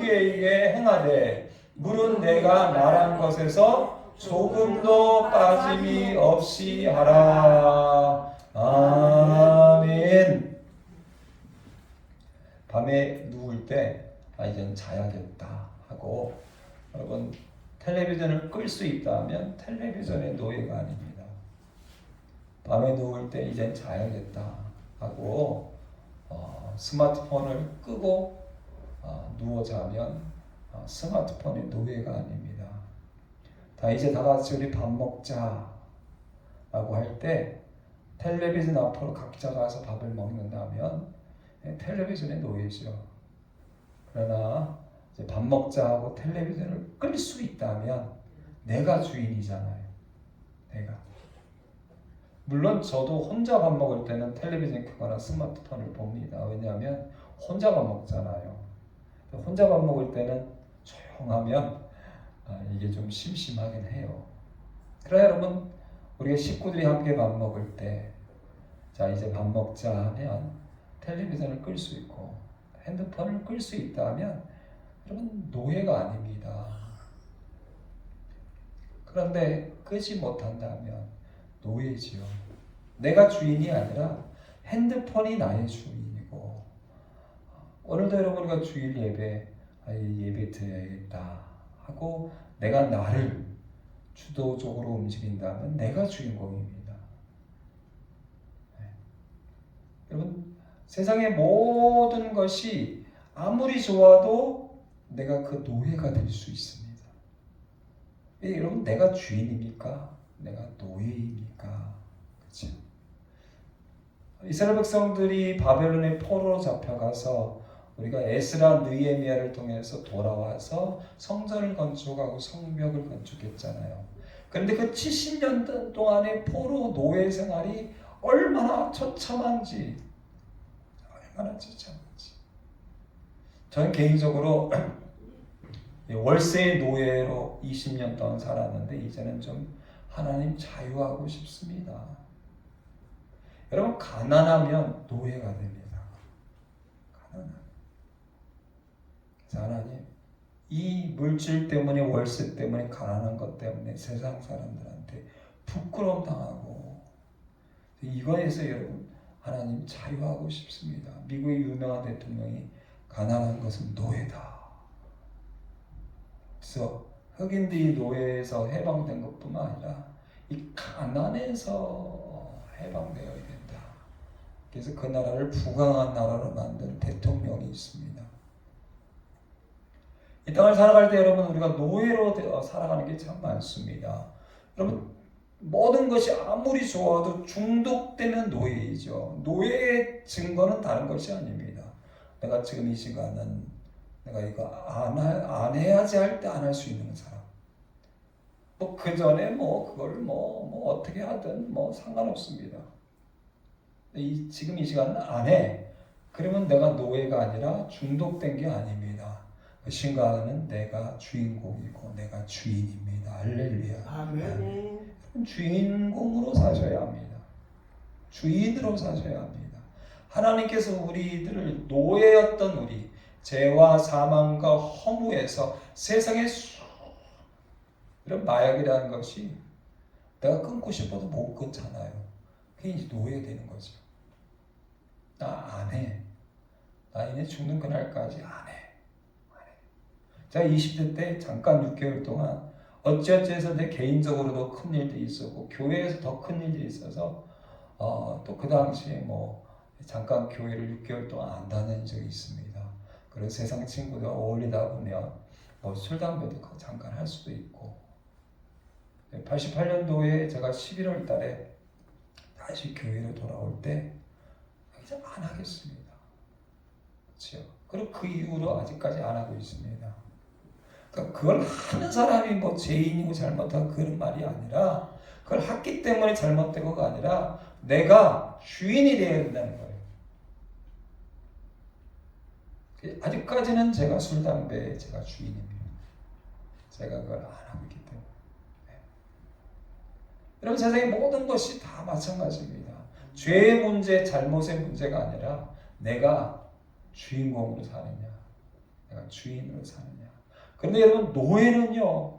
주에게 행하되 물은 내가 말한 것에서 조금도 빠짐이 없이 하라. 아멘. 밤에 누울 때 이젠 자야겠다 하고 여러분 텔레비전을 끌 수 있다면 텔레비전의 노예가 아닙니다. 밤에 누울 때 이젠 자야겠다 하고 스마트폰을 끄고 누워 자면 스마트폰의 노예가 아닙니다. 이제 다 같이 우리 밥 먹자 라고 할 때 텔레비전 앞으로 각자 가서 밥을 먹는다면 텔레비전의 노예죠. 그러나 이제 밥 먹자 하고 텔레비전을 끌 수 있다면 내가 주인이잖아요. 내가. 물론 저도 혼자 밥 먹을 때는 텔레비전 켜거나 스마트폰을 봅니다. 왜냐하면 혼자 밥 먹잖아요. 혼자 밥 먹을 때는 조용하면 이게 좀 심심하긴 해요. 그러나 여러분 우리가 식구들이 함께 밥 먹을 때 자 이제 밥 먹자 하면 텔레비전을 끌 수 있고 핸드폰을 끌 수 있다면 여러분 노예가 아닙니다. 그런데 끄지 못한다면 노예지요. 내가 주인이 아니라 핸드폰이 나의 주인이고 오늘도 여러분과 주일 예배 예배 드려야겠다 하고 내가 나를 주도적으로 움직인다면 내가 주인공입니다. 네. 여러분 세상의 모든 것이 아무리 좋아도 내가 그 노예가 될 수 있습니다. 여러분 내가 주인입니까? 내가 노예입니까? 그렇죠? 이스라엘 백성들이 바벨론의 포로로 잡혀가서 우리가 에스라 느헤미야를 통해서 돌아와서 성전을 건축하고 성벽을 건축했잖아요. 그런데 그 70년 동안의 포로 노예 생활이 얼마나 처참한지 저는 개인적으로 월세의 노예로 20년 동안 살았는데 이제는 좀 하나님 자유하고 싶습니다. 여러분 가난하면 노예가 됩니다. 가난하면. 그래서 하나님 이 물질 때문에 월세 때문에 가난한 것 때문에 세상 사람들한테 부끄러움 당하고 이거에서 여러분 하나님 자유하고 싶습니다. 미국의 유명한 대통령이 가난한 것은 노예다. 그래서 흑인들이 노예에서 해방된 것뿐만 아니라 이 가난에서 해방되어야 된다. 그래서 그 나라를 부강한 나라로 만든 대통령이 있습니다. 이 땅을 살아갈 때 여러분 우리가 노예로 살아가는 게 참 많습니다. 여러분 모든 것이 아무리 좋아도 중독되면 노예이죠. 노예의 증거는 다른 것이 아닙니다. 내가 지금 이 시간은 내가 이거 안 해야지 할 때 안 할 수 있는 사람. 그 전에 그걸 어떻게 하든 상관없습니다. 지금 이 시간은 안 해. 그러면 내가 노예가 아니라 중독된 게 아닙니다. 그 순간은 내가 주인공이고 내가 주인입니다. 할렐루야. 아멘. 주인공으로 사셔야 합니다. 주인으로 사셔야 합니다. 하나님께서 우리들을 노예였던 우리 죄와 사망과 허무에서 세상의 이런 마약이라는 것이 내가 끊고 싶어도 못 끊잖아요. 그게 이제 노예되는 거죠. 나 안 해. 나 이제 죽는 그날까지 안 해. 제가 20대 때 잠깐 6개월 동안 어찌어찌해서 내 개인적으로도 큰 일들이 있었고 교회에서 더 큰 일들이 있어서 또 그 당시에 잠깐 교회를 6개월 동안 안 다닌 적이 있습니다. 그리고 세상 친구들과 어울리다 보면 술, 담배도 잠깐 할 수도 있고 88년도에 제가 11월 달에 다시 교회로 돌아올 때 이제 안 하겠습니다. 그렇죠? 그리고 그 이후로 아직까지 안 하고 있습니다. 그러니까 그걸 하는 사람이 죄인이고 잘못한 그런 말이 아니라 그걸 했기 때문에 잘못된거가 아니라 내가 주인이 되어야 된다는 거예요. 아직까지는 제가 술, 담배에 제가 주인입니다. 제가 그걸 안 하고 있기 때문에. 여러분 세상의 모든 것이 다 마찬가지입니다. 죄의 문제, 잘못의 문제가 아니라 내가 주인공으로 사느냐, 내가 주인으로 사느냐. 그런데 여러분 노예는요.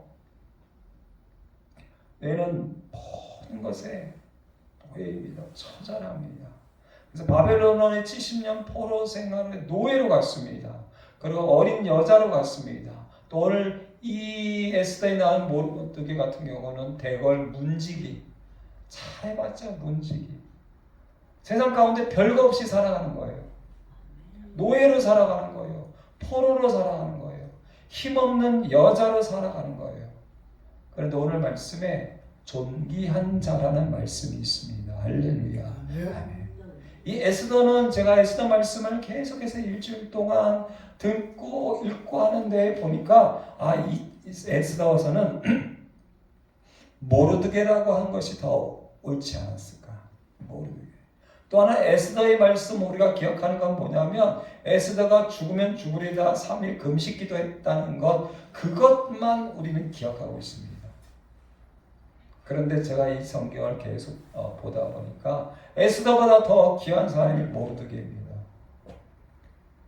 노예는 모든 것에 노예입니다. 처절합니다. 그래서 바벨론의 70년 포로 생활의 노예로 갔습니다. 그리고 어린 여자로 갔습니다. 또 오늘 이 에스더에 나온 모르드게 같은 경우는 대궐 문지기, 잘해봤자 문지기. 세상 가운데 별거 없이 살아가는 거예요. 노예로 살아가는 거예요. 포로로 살아가는 거예요. 힘없는 여자로 살아가는 거예요. 그런데 오늘 말씀에 존귀한 자라는 말씀이 있습니다. 할렐루야. 아멘. 이 에스더는 제가 에스더 말씀을 계속해서 일주일 동안 듣고 읽고 하는데 보니까 이 에스더서는 모르드게라고 한 것이 더 옳지 않았을까. 모르드게. 또 하나 에스더의 말씀 우리가 기억하는 건 뭐냐면 에스더가 죽으면 죽으리다 3일 금식 기도했다는 것, 그것만 우리는 기억하고 있습니다. 그런데 제가 이 성경을 계속 보다 보니까 에스더보다 더 귀한 사람이 모르드게입니다.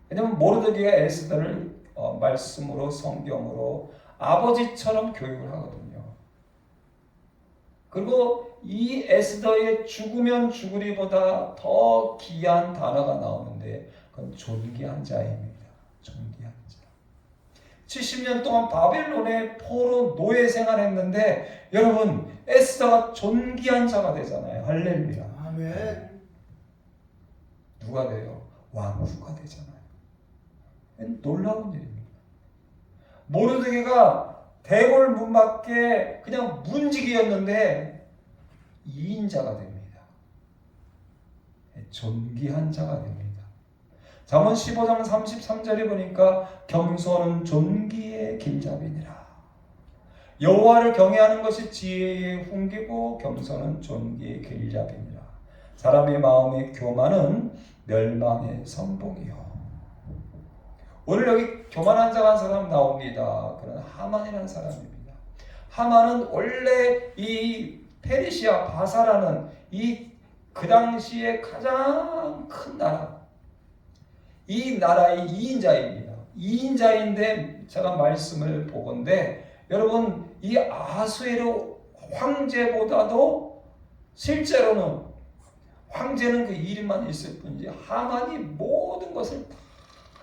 왜냐하면 모르드게가 에스더를 말씀으로 성경으로 아버지처럼 교육을 하거든요. 그리고 이 에스더의 죽으면 죽으리보다 더 귀한 단어가 나오는데 그건 존귀한 자입니다. 존귀한 자. 70년 동안 바벨론의 포로 노예 생활했는데 여러분 에스더가 존귀한 자가 되잖아요. 할렐루야. 아멘. 누가 돼요? 왕후가 되잖아요. 놀라운 일입니다. 모르드게가 대궐 문 밖에 그냥 문지기였는데 2인자가 됩니다. 존귀한 자가 됩니다. 잠언 15장 33절에 보니까 겸손은 존귀의 길잡이니라. 여호와를 경외하는 것이 지혜의 훈계고 겸손은 존귀의 길잡이니라. 사람의 마음의 교만은 멸망의 선봉이요. 오늘 여기 교만한 자가 한 사람 나옵니다. 그는 하만이라는 사람입니다. 하만은 원래 이 페르시아 바사라는 그 당시에 가장 큰 나라, 이 나라의 2인자입니다. 2인자인데 제가 말씀을 보건대 여러분 이 아수에로 황제보다도 실제로는 황제는 그 이름만 있을 뿐이지 하만이 모든 것을 다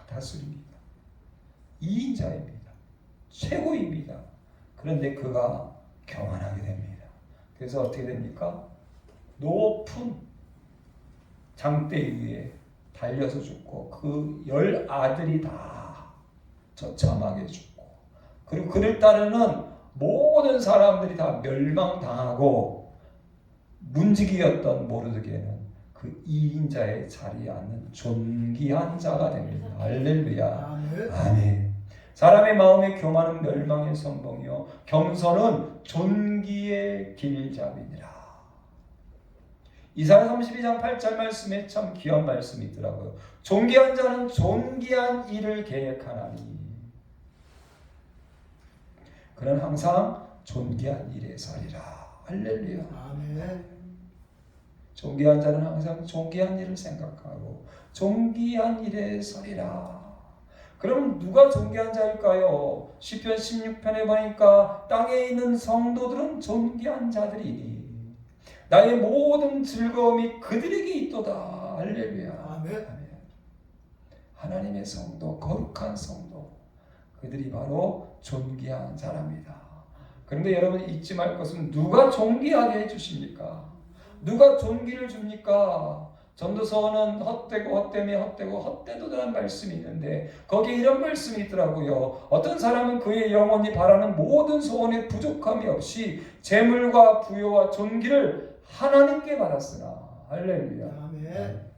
다스립니다. 2인자입니다. 최고입니다. 그런데 그가 교만하게 됩니다. 그래서 어떻게 됩니까? 높은 장대 위에 달려서 죽고 그 10 아들이 다 처참하게 죽고 그리고 그를 따르는 모든 사람들이 다 멸망당하고 문지기였던 모르드게는 그 2인자의 자리에 앉는 존귀한 자가 됩니다. 할렐루야. 아멘. 사람의 마음의 교만은 멸망의 선봉이요 겸손은 존귀의 길잡이니라. 이사야 32장 8절 말씀에 참 귀한 말씀이 있더라고요. 존귀한 자는 존귀한 일을 계획하나니 그는 항상 존귀한 일에 서리라. 할렐루야. 아멘. 존귀한 자는 항상 존귀한 일을 생각하고 존귀한 일에 서리라. 그럼 누가 존귀한 자일까요? 시편 16편에 보니까 땅에 있는 성도들은 존귀한 자들이니 나의 모든 즐거움이 그들에게 있도다. 할렐루야. 아멘. 하나님의 성도, 거룩한 성도, 그들이 바로 존귀한 자랍니다. 그런데 여러분 잊지 말 것은 누가 존귀하게 해주십니까? 누가 존귀를 줍니까? 전도서는 헛되고 헛되며 헛되고 헛되도라는 말씀이 있는데 거기에 이런 말씀이 있더라고요. 어떤 사람은 그의 영혼이 바라는 모든 소원에 부족함이 없이 재물과 부요와 존귀를 하나님께 받았으나 할렐루야. 아멘.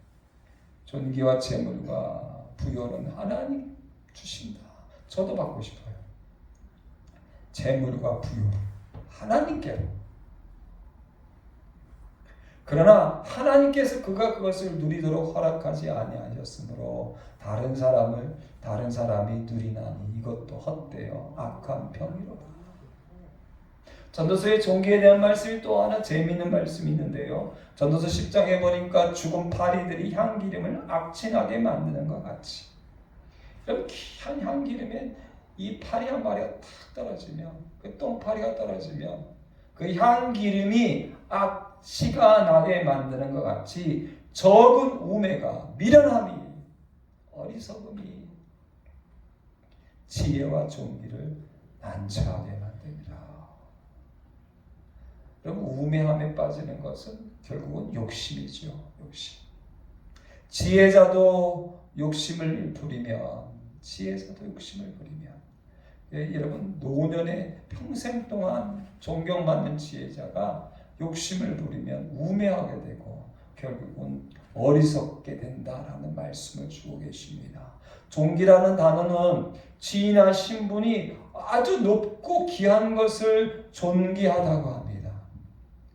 존귀와 재물과 부요는 하나님 주신다. 저도 받고 싶어요. 재물과 부요 하나님께로. 그러나 하나님께서 그가 그것을 누리도록 허락하지 아니하셨으므로 다른 사람이 누리나니 이것도 헛되어 악한 병이로다. 전도서의 존귀에 대한 말씀이 또 하나 재미있는 말씀이 있는데요. 전도서 10장에 보니까 죽은 파리들이 향기름을 악진하게 만드는 것 같이 그럼 귀한 향기름에 이 파리 한 마리가 탁 떨어지면, 그 똥파리가 떨어지면 그 향기름이 악취가 나게 만드는 것 같이 적은 우매가, 미련함이, 어리석음이 지혜와 존귀를 난처하게 만듭니다. 그럼 우매함에 빠지는 것은 결국은 욕심이죠. 욕심. 지혜자도 욕심을 부리면, 여러분 노년에 평생 동안 존경받는 지혜자가 욕심을 부리면 우매하게 되고 결국은 어리석게 된다라는 말씀을 주고 계십니다. 존귀라는 단어는 지위나 신분이 아주 높고 귀한 것을 존귀하다고 합니다.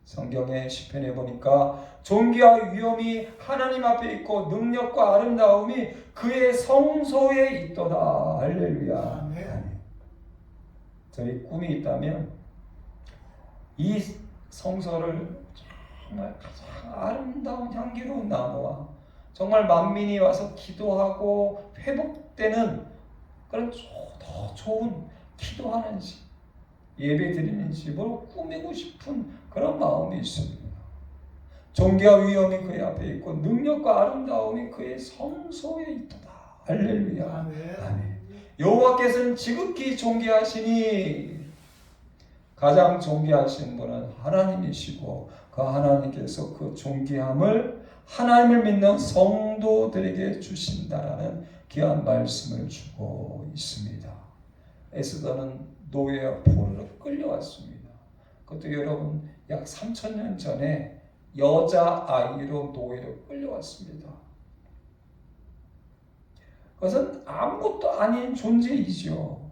성경의 시편에 보니까 존귀와 위엄이 하나님 앞에 있고 능력과 아름다움이 그의 성소에 있도다. 할렐루야. 아멘. 저희 꿈이 있다면 이 성소를 정말 가장 아름다운 향기로운 나무와 정말 만민이 와서 기도하고 회복되는 그런 더 좋은 기도하는 집, 예배 드리는 집으로 꾸미고 싶은 그런 마음이 있습니다. 존귀와 위엄이 그의 앞에 있고 능력과 아름다움이 그의 성소에 있도다. 할렐루야. 아멘. 아멘. 여호와께서는 지극히 존귀하시니 가장 존귀하신 분은 하나님이시고 그 하나님께서 그 존귀함을 하나님을 믿는 성도들에게 주신다라는 귀한 말씀을 주고 있습니다. 에스더는 노예와 포로로 끌려왔습니다. 그것도 여러분 약 3000년 전에 여자아이로 노예로 끌려왔습니다. 그것은 아무것도 아닌 존재이죠.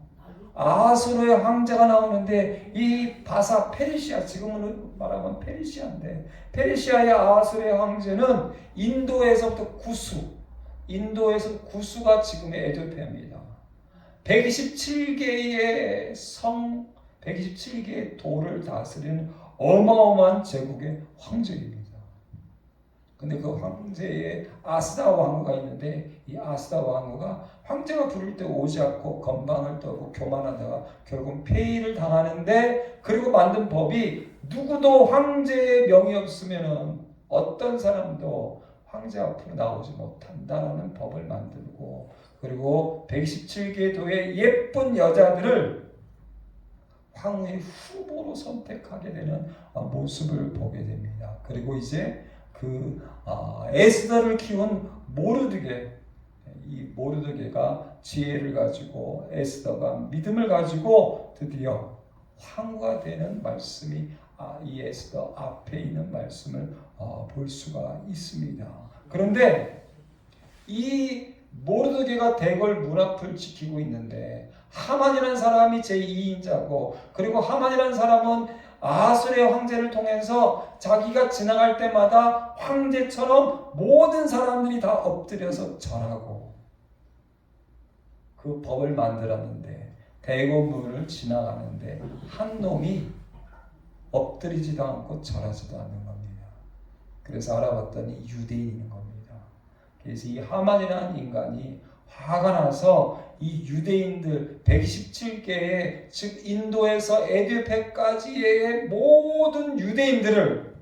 아수르의 황제가 나오는데 이 바사 페르시아, 지금으로 말하면 페르시아인데 페르시아의 아수르의 황제는 인도에서부터 구수가 지금의 에디오피아입니다. 127개의 127개의 도를 다스리는 어마어마한 제국의 황제입니다. 근데 그 황제의 아스다 왕후가 있는데 이 아스다 왕후가 황제가 부를 때 오지 않고 건방을 떠고 교만하다가 결국 폐위를 당하는데, 그리고 만든 법이 누구도 황제의 명이 없으면은 어떤 사람도 황제 앞으로 나오지 못한다라는 법을 만들고, 그리고 127개 도의 예쁜 여자들을 황후의 후보로 선택하게 되는 모습을 보게 됩니다. 그리고 이제 에스더를 키운 모르드게, 이 모르드게가 지혜를 가지고 에스더가 믿음을 가지고 드디어 황후가 되는 말씀이 이 에스더 앞에 있는 말씀을 볼 수가 있습니다. 그런데 이 모르드게가 대궐 문 앞을 지키고 있는데 하만이라는 사람이 제2인자고, 그리고 하만이라는 사람은 아수르의 황제를 통해서 자기가 지나갈 때마다 황제처럼 모든 사람들이 다 엎드려서 절하고 그 법을 만들었는데 대궐문을 지나가는데 한 놈이 엎드리지도 않고 절하지도 않는 겁니다. 그래서 알아봤더니 유대인인 겁니다. 그래서 이 하만이라는 인간이 화가 나서 이 유대인들 117개의, 즉 인도에서 에디오피아까지의 모든 유대인들을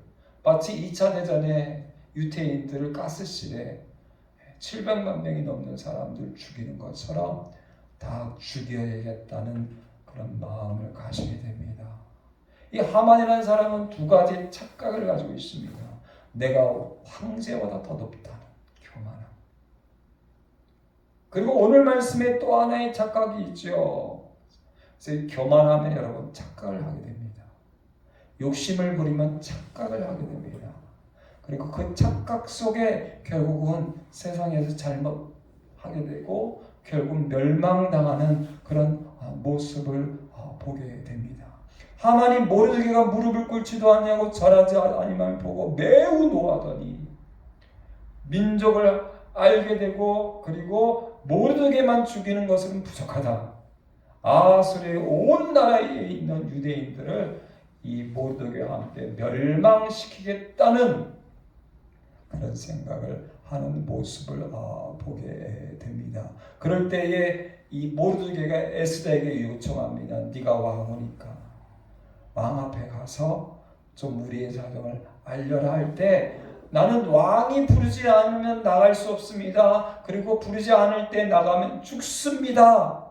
마치 2차 대전에 유태인들을 가스실에 700만 명이 넘는 사람들 죽이는 것처럼 다 죽여야겠다는 그런 마음을 가지게 됩니다. 이 하만이라는 사람은 두 가지 착각을 가지고 있습니다. 내가 황제보다 더 높다는 교만함. 그리고 오늘 말씀에 또 하나의 착각이 있죠. 그래서 교만하면 여러분 착각을 하게 됩니다. 욕심을 부리면 착각을 하게 됩니다. 그리고 그 착각 속에 결국은 세상에서 잘못하게 되고 결국 멸망당하는 그런 모습을 보게 됩니다. 하만이 모르드게가 무릎을 꿇지도 않냐고 절하지 아니함을 보고 매우 노하더니 민족을 알게 되고, 그리고 모르드게만 죽이는 것은 부족하다. 아수르의 온 나라에 있는 유대인들을 이 모르드게와 함께 멸망시키겠다는 그런 생각을 하는 모습을 보게 됩니다. 그럴 때에 이 모르드게가 에스더에게 요청합니다. 네가 왕이니까 왕 앞에 가서 좀 우리의 사정을 알려라 할 때 나는 왕이 부르지 않으면 나갈 수 없습니다. 그리고 부르지 않을 때 나가면 죽습니다.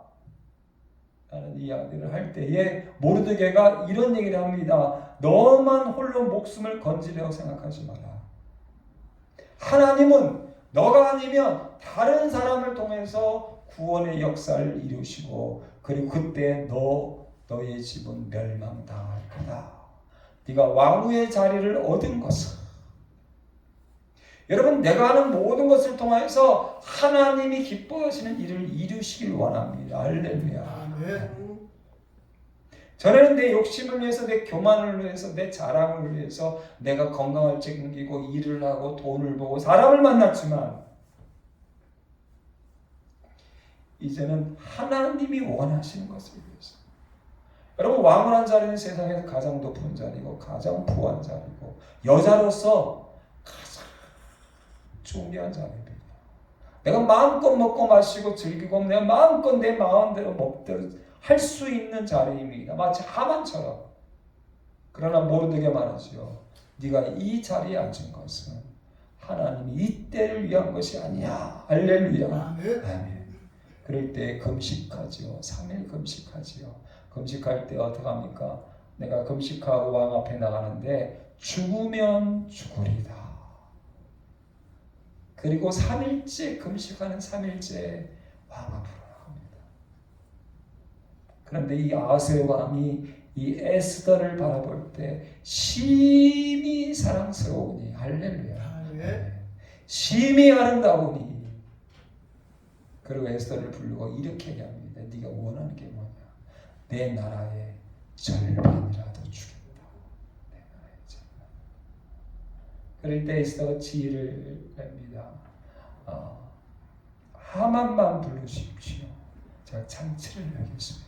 라는 이야기를 할 때에 모르드게가 이런 얘기를 합니다. 너만 홀로 목숨을 건지려고 생각하지 마라. 하나님은 너가 아니면 다른 사람을 통해서 구원의 역사를 이루시고 그리고 그때 너의 집은 멸망당할 거다. 네가 왕후의 자리를 얻은 것은 여러분 내가 하는 모든 것을 통해서 하나님이 기뻐하시는 일을 이루시길 원합니다. 할렐루야. 아멘. 전에는 내 욕심을 위해서, 내 교만을 위해서, 내 자랑을 위해서 내가 건강을 책임지고 일을 하고 돈을 벌고 사람을 만났지만 이제는 하나님이 원하시는 것을 위해서. 여러분 왕을 한 자리는 세상에서 가장 높은 자리고 가장 부한 자리고 여자로서 가장 존귀한 자리입니다. 내가 마음껏 먹고 마시고 즐기고 내가 마음껏 내 마음대로 먹대로 할 수 있는 자리입니다. 마치 하만처럼. 그러나 모르드게 말하지요. 네가 이 자리에 앉은 것은 하나님이 이 때를 위한 것이 아니야. 할렐루야. 아멘. 아멘. 그럴 때 금식하지요. 3일 금식하지요. 금식할 때 어떻게 합니까? 내가 금식하고 왕 앞에 나가는데 죽으면 죽으리다. 그리고 3일째 금식하는 3일째 왕 앞으로 나갑니다. 그런데 이 아하스의 왕이 이 에스더를 바라볼 때 심히 사랑스러우니 할렐루야. 아멘. 심히 아름다우니. 그리고 에스더를 부르고 이렇게 얘기합니다. 네가 원하는 게 뭐냐? 내 나라의 절반이라도 주겠다. 내 나라의 절반. 그럴 때 에스더가 지혜를 냅니다. 하만만 부르십시오. 제가 잔치를 하겠습니다.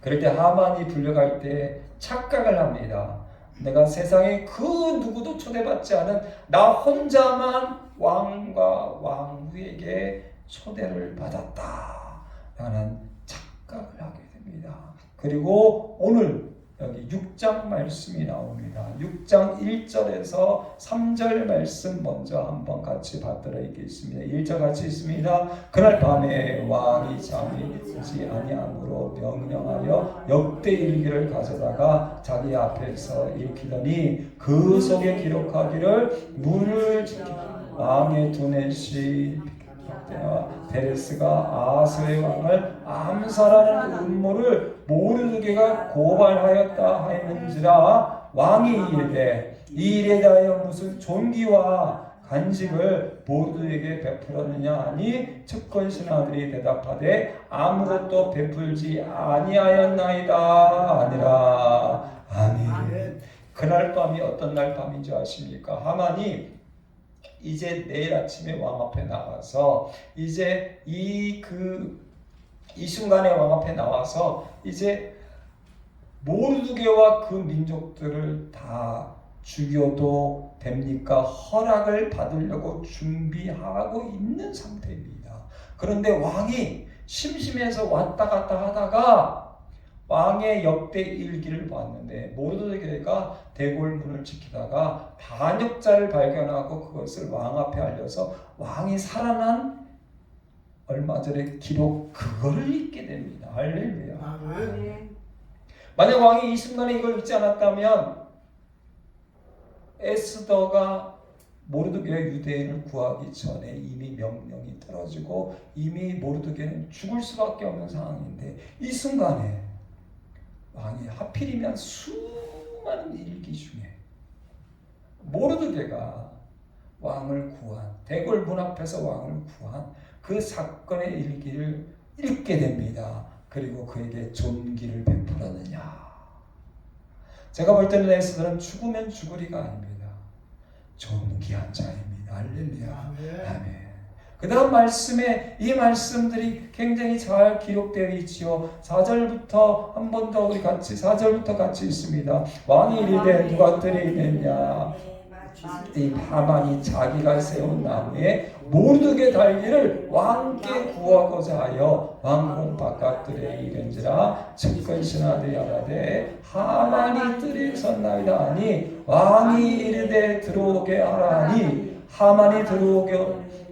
그럴 때 하만이 불려갈 때 착각을 합니다. 내가 세상에 그 누구도 초대받지 않은 나 혼자만 왕과 왕후에게 초대를 받았다 라는 착각을 하게 됩니다. 그리고 오늘 여기 6장 말씀이 나옵니다. 6장 1절에서 3절 말씀 먼저 한번 같이 받들어 읽겠습니다. 1절 같이 있습니다. 그날 밤에 왕이 잠이 들지 아니함으로 명령하여 역대일기를 가져다가 자기 앞에서 읽히더니 그 속에 기록하기를 문을 지키고 왕의 두넷이 데레스가 아하스의 왕을 암살하는 음모를 모르드게가 고발하였다 하였는지라 왕이 이르되 이 일에 대하여 무슨 존귀와 간직을 모르드게에게 베풀었느냐 하니 측근 신하들이 대답하되 아무것도 베풀지 아니하였나이다 아니라. 아멘. 그날 밤이 어떤 날 밤인지 아십니까? 하만이 이제 내일 아침에 왕 앞에 나가서 이제 이 순간에 왕 앞에 나와서 이제 모르드게와 그 민족들을 다 죽여도 됩니까? 허락을 받으려고 준비하고 있는 상태입니다. 그런데 왕이 심심해서 왔다 갔다 하다가 왕의 역대 일기를 봤는데 모르드게가 대궐문을 지키다가 반역자를 발견하고 그것을 왕 앞에 알려서 왕이 살아난 얼마 전에 기록 그거를 읽게 됩니다. 할렐루야. 아멘. 만약 왕이 이 순간에 이걸 읽지 않았다면 에스더가 모르드게가 유대인을 구하기 전에 이미 명령이 떨어지고 이미 모르드게는 죽을 수밖에 없는 상황인데 이 순간에 왕이 하필이면 수많은 일기 중에 모르드게가 왕을 구한 대궐 문 앞에서 왕을 구한 그 사건의 일기를 읽게 됩니다. 그리고 그에게 존귀를 베풀었느냐. 제가 볼 때는 에스더는 죽으면 죽으리가 아닙니다. 존귀한 자입니다. 할렐루야. 아멘. 그 다음 말씀에 이 말씀들이 굉장히 잘 기록되어 있지요. 4절부터 한 번 더 우리 같이 4절부터 같이 있습니다. 왕이 이르되 누가 들에 있느냐 이 하만이 자기가 세운 나무에 모르드게 달기를 왕께 구하고자 하여 왕궁 바깥들에 이른지라 측근신하되 야라되 하만이 뜰에 섰나이다 하니 왕이 이르되 들어오게 하라 하니 하만이 들어오게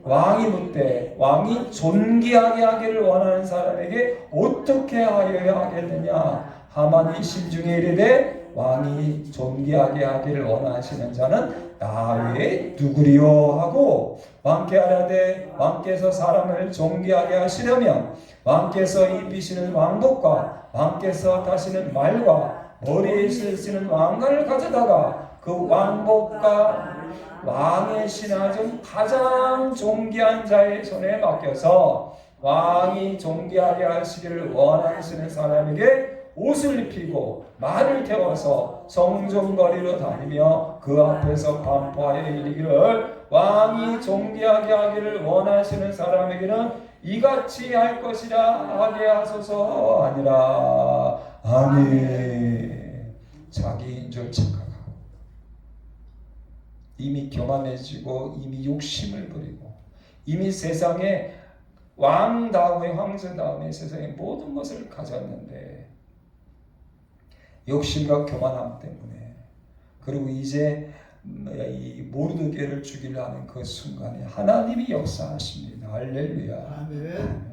왕이 묻되 왕이 존귀하게 하기를 원하는 사람에게 어떻게 하여야 하겠느냐 하만이 심중에 이르되 왕이 존귀하게 하기를 원하시는 자는 나 외에 누구리요 하고 왕께 하라되 왕께서 사람을 존귀하게 하시려면 왕께서 입히시는 왕복과 왕께서 타시는 말과 머리에 쓰시는 왕관을 가져다가 그 왕복과 왕의 신하 중 가장 존귀한 자의 손에 맡겨서 왕이 존귀하게 하시기를 원하시는 사람에게 옷을 입히고 말을 태워서 성중거리로 다니며 그 앞에서 반포하여 이르기를 왕이 존귀하게 하기를 원하시는 사람에게는 이같이 할 것이라 하게 하소서 아니라. 아멘. 자기인 줄 착각하고 이미 교만해지고 이미 욕심을 부리고 이미 세상에 왕 다음에 황제 다음에 세상의 모든 것을 가졌는데 욕심과 교만함 때문에 그리고 이제 이 모르드게를 죽이려 하는 그 순간에 하나님이 역사하십니다. 할렐루야. 아멘.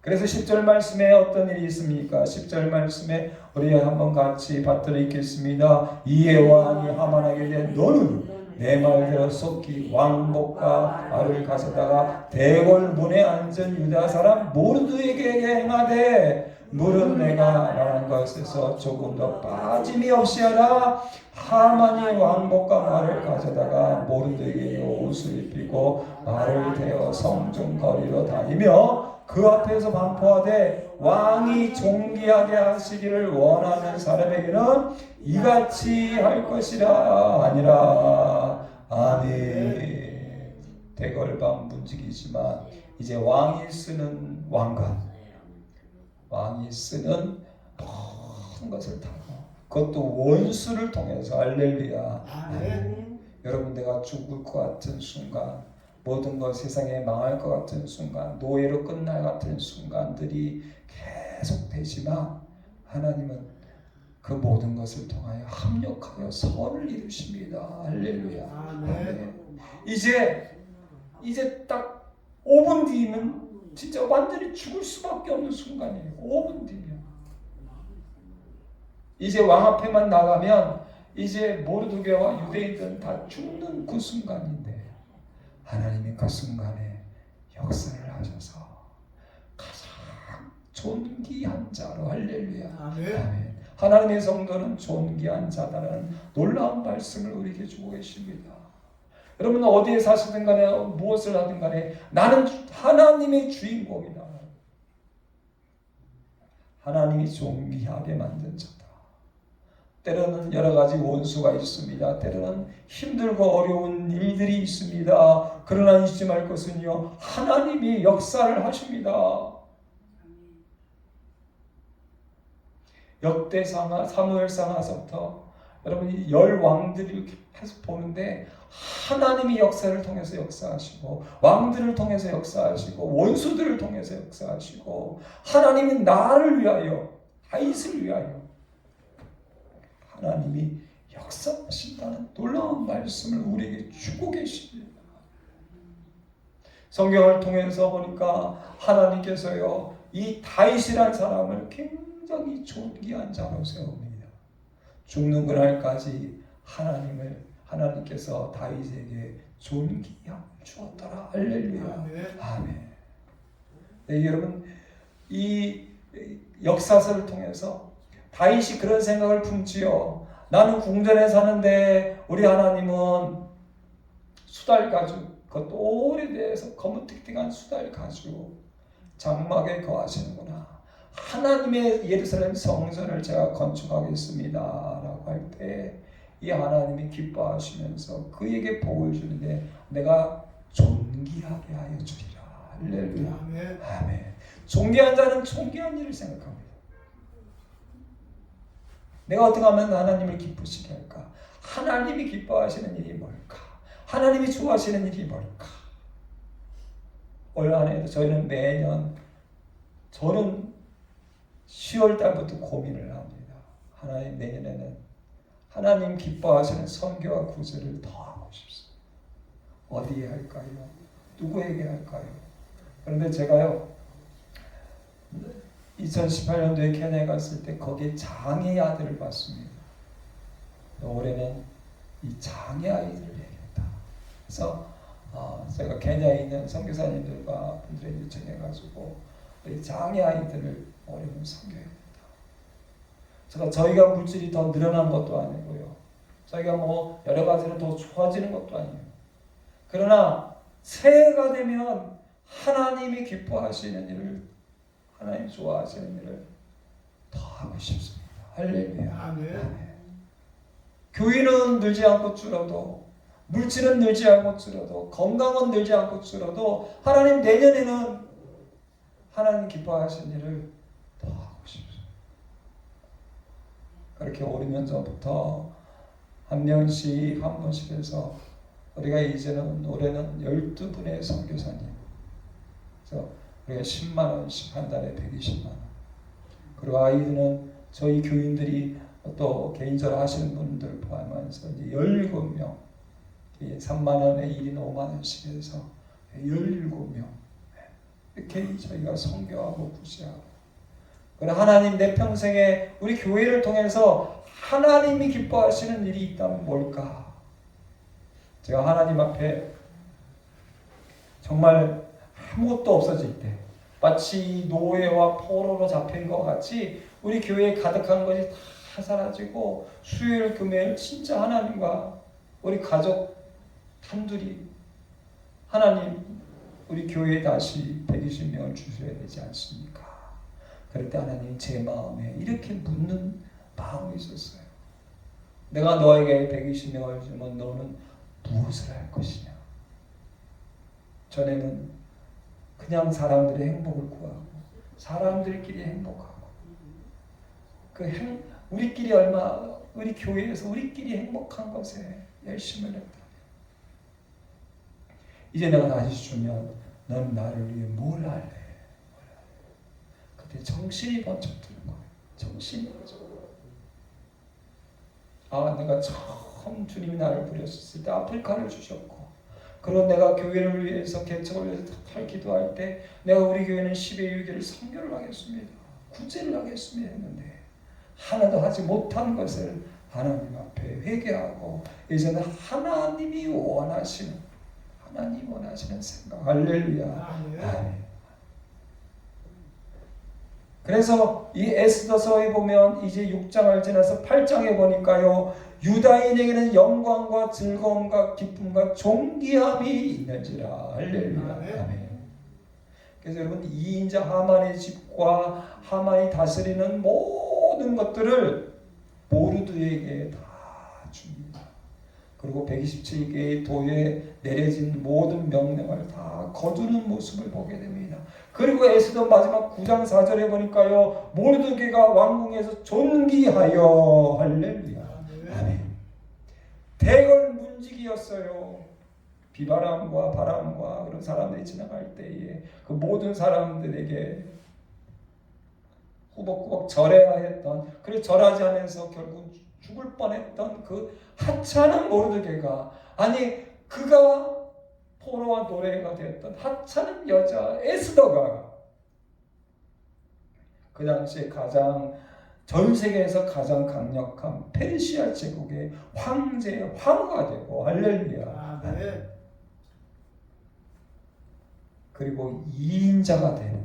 그래서 10절 말씀에 어떤 일이 있습니까? 10절 말씀에 우리 한번 같이 받들어 읽겠습니다. 이에 왕이 하만에게 이르되 너는 내 말대로 속히 왕복과 말을 가져다가 대궐 문에 앉은 유다 사람 모르드에게 행하되 물은 내가 말한 것에서 조금 더 빠짐이 없이 하라. 하만이 왕복과 말을 가져다가 모르드에게 옷을 입히고 말을 대어 성중 거리로 다니며 그 앞에서 반포하되 왕이 존귀하게 하시기를 원하는 사람에게는 이같이 할 것이라 아니라. 아멘. 대궐방 문지기지만 이제 왕이 쓰는 왕관, 왕이 쓰는 모든 것을 타고 그것도 원수를 통해서. 할렐루야. 아멘. 여러분 내가 죽을 것 같은 순간, 모든 것 세상에 망할 것 같은 순간, 노예로 끝날 같은 순간들이 계속 되지만 하나님은 그 모든 것을 통하여 합력하여 선을 이루십니다. 할렐루야. 아멘. 이제 딱 5분 뒤면 진짜 완전히 죽을 수밖에 없는 순간이에요. 5분 뒤면 이제 왕 앞에만 나가면 이제 모르드게와 유대인들은 다 죽는 그 순간인데 하나님이 그 순간에 역사를 하셔서 가장 존귀한 자로. 할렐루야. 아멘. 아멘. 하나님의 성도는 존귀한 자다라는 놀라운 말씀을 우리에게 주고 계십니다. 여러분 어디에 사시든 간에 무엇을 하든 간에 나는 하나님의 주인공이다. 하나님이 존귀하게 만든 자다. 때로는 여러 가지 원수가 있습니다. 때로는 힘들고 어려운 일들이 있습니다. 그러나 잊지 말 것은요, 하나님이 역사를 하십니다. 역대상하, 사무엘상하서부터 여러분이 10왕들을 계속 보는데 하나님이 역사를 통해서 역사하시고 왕들을 통해서 역사하시고 원수들을 통해서 역사하시고 하나님이 나를 위하여 다윗을 위하여 하나님이 역사하신다는 놀라운 말씀을 우리에게 주고 계십니다. 성경을 통해서 보니까 하나님께서요 이 다윗이란 사람을 굉장히 존귀한 자로 세웁니다. 죽는 그날까지 하나님께서 다윗에게 존귀함을 주었더라. 할렐루야. 아멘. 아멘. 네, 여러분 이 역사서를 통해서 다윗이 그런 생각을 품지요. 나는 궁전에 사는데 우리 하나님은 수달 가죽, 그것도 오래돼서 거무튀튀한 수달 가죽 장막에 거하시는구나. 하나님의 예루살렘 성전을 제가 건축하겠습니다 라고 할 때 이 하나님이 기뻐하시면서 그에게 복을 주는데 내가 존귀하게 하여 주리라. 할렐루야. 아멘. 아멘. 존귀한 자는 존귀한 일을 생각합니다. 내가 어떻게 하면 하나님을 기쁘시게 할까? 하나님이 기뻐하시는 일이 뭘까? 하나님이 좋아하시는 일이 뭘까? 올 한 해도 저희는 매년 저는 10월 달부터 고민을 합니다. 하나님 내년에는 하나님 기뻐하시는 선교와 구제를 더 하고 싶습니다. 어디에 할까요? 누구에게 할까요? 그런데 제가요 2018년도에 케냐에 갔을 때 거기에 장애 아들을 봤습니다. 올해는 이 장애 아이들을 해야겠다. 그래서 제가 케냐에 있는 선교사님들과 분들에 요청해가지고 우리 장애 아이들을 올해는 섬겨야겠다. 저희가 물질이 더 늘어난 것도 아니고요. 저희가 뭐 여러 가지로 더 좋아지는 것도 아니에요. 그러나 새해가 되면 하나님이 기뻐하시는 일을, 하나님 좋아하시는 일을 더 하고 싶습니다. 할렐루야. 아멘. 교회는 늘지 않고 줄어도, 물질은 늘지 않고 줄어도, 건강은 늘지 않고 줄어도 하나님 내년에는 하나님 기뻐하시는 일을 더 하고 싶습니다. 그렇게 오르면 전부터 한 명씩 한 번씩 해서 우리가 이제는 올해는 12분의 선교사님, 그래서 우리가 10만 원씩 한 달에 120만 원. 그리고 아이들은 저희 교인들이 또 개인적으로 하시는 분들 포함해서 이제 17명, 3만 원에 1인 5만 원씩 해서 17명 이렇게 저희가 선교하고 구제하고. 그러나 하나님 내 평생에 우리 교회를 통해서 하나님이 기뻐하시는 일이 있다면 뭘까? 제가 하나님 앞에 정말 아무것도 없어질 때 마치 노예와 포로로 잡힌 것 같이 우리 교회에 가득한 것이 다 사라지고 수요일 금요일 진짜 하나님과 우리 가족 단둘이 하나님 우리 교회에 다시 120명을 주셔야 되지 않습니까? 그럴 때 하나님 제 마음에 이렇게 묻는 마음이 있었어요. 내가 너에게 120명을 주면 너는 무엇을 할 것이냐? 전에는 그냥 사람들의 행복을 구하고 사람들끼리 행복하고 우리끼리 우리 교회에서 우리끼리 행복한 것에 열심을 했다. 이제 내가 다시 주면 넌 나를 위해 뭘 할래? 그때 정신이 번쩍 드는 거예요. 정신이 번쩍. 내가 처음 주님이 나를 부르셨을 때 아프리카를 주셨고, 그리고 내가 교회를 위해서 개척을 위해서 잘 기도할 때 내가 우리 교회는 10의 6일을 선교를 하겠습니다. 구제를 하겠습니다 했는데 하나도 하지 못한 것을 하나님 앞에 회개하고 이제는 하나님이 원하시는 생각. 할렐루야. 아멘. 그래서 이 에스더서에 보면 이제 6장을 지나서 8장에 보니까요, 유다인에게는 영광과 즐거움과 기쁨과 존귀함이 있는지라. 할렐루야. 아멘. 그래서 여러분, 이인자 하만의 집과 하만이 다스리는 모든 것들을 모르드에게 다 줍니다. 그리고 127개의 도에 내려진 모든 명령을 다 거두는 모습을 보게 됩니다. 그리고 에스더 마지막 9장 4절에 보니까요, 모르드게가 왕궁에서 존귀하여. 할렐루야. 아멘. 대걸 문지기였어요. 비바람과 바람과 그런 사람들이 지나갈 때에 그 모든 사람들에게 꾸벅꾸벅 절해야 했던, 그리고 절하지 않아서 결국 죽을 뻔했던 그 하찮은 모르드게가, 아니 그가 포로와 노예가 되었던 하찮은 여자 에스더가 그 당시에 전 세계에서 가장 강력한 페르시아 제국의 황후가 되고. 할렐루야. 그리고 2인자가 되는.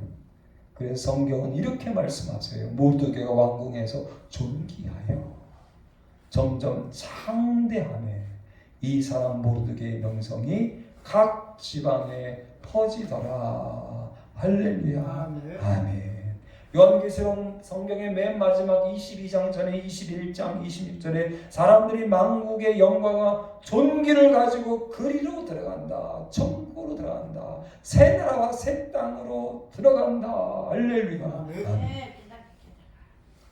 그래서 성경은 이렇게 말씀하세요. 모르드게가 왕궁에서 존귀하여 점점 창대함에 이 사람 모르드게의 명성이 각 지방에 퍼지더라. 할렐루야. 아멘. 요한계시록 성경의 맨 마지막 22장 전에 21장 26절에 사람들이 만국의 영광과 존귀를 가지고 그리로 들어간다. 천국으로 들어간다. 새 나라와 새 땅으로 들어간다. 할렐루야. 아멘.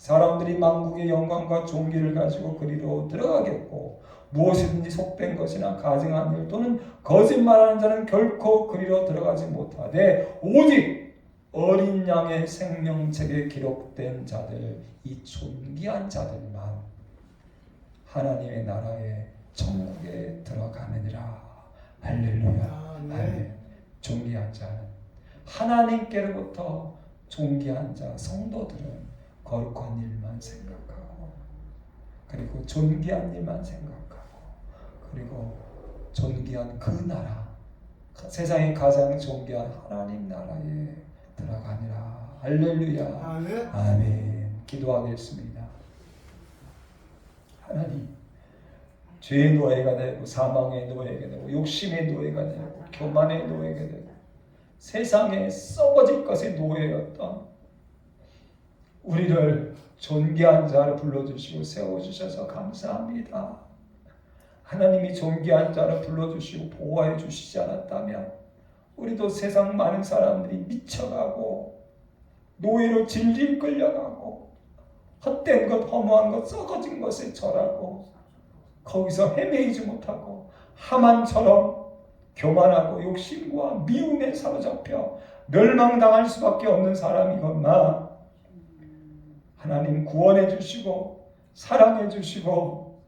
사람들이 만국의 영광과 존귀를 가지고 그리로 들어가겠고 무엇이든지 속된 것이나 가증한 일 또는 거짓말하는 자는 결코 그리로 들어가지 못하되 오직 어린 양의 생명책에 기록된 자들, 이 존귀한 자들만 하나님의 나라의 천국에 들어가느니라. 할렐루야. 아멘. 존귀한 자는 하나님께로부터 존귀한 자 성도들은 거룩한 일만 생각하고 그리고 존귀한 일만 생각하고 그리고 존귀한 그 나라, 세상에 가장 존귀한 하나님 나라에 들어가니라. 할렐루야. 아멘. 아멘. 기도하겠습니다. 하나님, 죄의 노예가 되고 사망의 노예가 되고 욕심의 노예가 되고 교만의 노예가 되고 세상에 썩어질 것의 노예였던 우리를 존귀한 자를 불러주시고 세워주셔서 감사합니다. 하나님이 존귀한 자를 불러주시고 보호해 주시지 않았다면 우리도 세상 많은 사람들이 미쳐가고 노예로 질질 끌려가고 헛된 것, 허무한 것, 썩어진 것에 절하고 거기서 헤매이지 못하고 하만처럼 교만하고 욕심과 미움에 사로잡혀 멸망당할 수밖에 없는 사람이건만 하나님 구원해 주시고 사랑해 주시고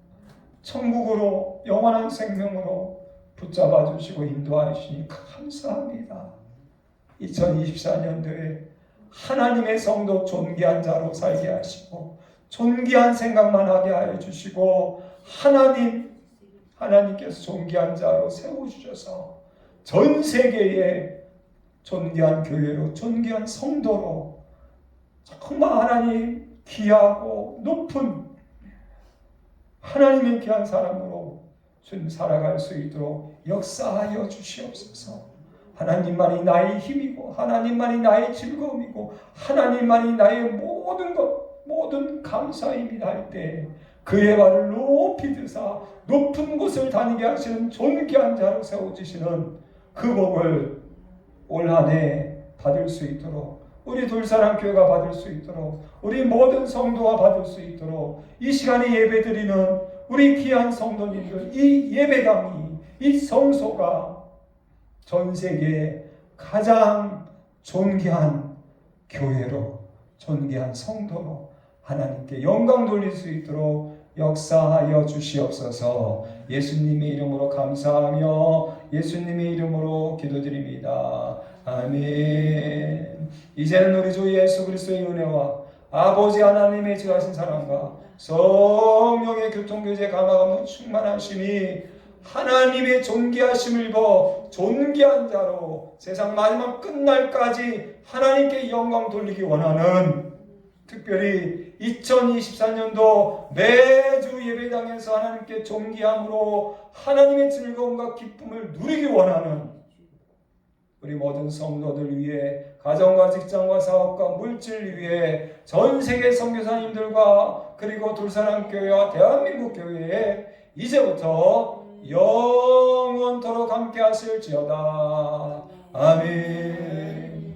천국으로 영원한 생명으로 붙잡아 주시고 인도하시니 감사합니다. 2024년도에 하나님의 성도 존귀한 자로 살게 하시고 존귀한 생각만 하게 하여 주시고 하나님께서 존귀한 자로 세워주셔서 전 세계에 존귀한 교회로 존귀한 성도로 정말 하나님 귀하고 높은 하나님의 귀한 사람으로 주님 살아갈 수 있도록 역사하여 주시옵소서. 하나님만이 나의 힘이고 하나님만이 나의 즐거움이고 하나님만이 나의 모든 것 모든 감사입니다 할 때 그의 발을 높이 드사 높은 곳을 다니게 하시는 존귀한 자로 세워주시는 그 복을 올 한 해 받을 수 있도록 우리 둘사랑교회가 받을 수 있도록 우리 모든 성도가 받을 수 있도록 이 시간에 예배드리는 우리 귀한 성도님들 이 예배당이 이 성소가 전 세계에 가장 존귀한 교회로 존귀한 성도로 하나님께 영광 돌릴 수 있도록 역사하여 주시옵소서. 예수님의 이름으로 감사하며 예수님의 이름으로 기도드립니다. 아멘. 이제는 우리 주 예수 그리스도의 은혜와 아버지 하나님의 지하신 사랑과 성령의 교통교제 감화감동 충만하심이 하나님의 존귀하심을 입어 존귀한 자로 세상 마지막 끝날까지 하나님께 영광 돌리기 원하는 특별히 2024년도 매주 예배당에서 하나님께 존귀함으로 하나님의 즐거움과 기쁨을 누리기 원하는 우리 모든 성도들 위해 가정과 직장과 사업과 물질 위해 전 세계 선교사님들과 그리고 둘사랑교회와 대한민국 교회에 이제부터 영원토록 함께 하실지어다. 아멘.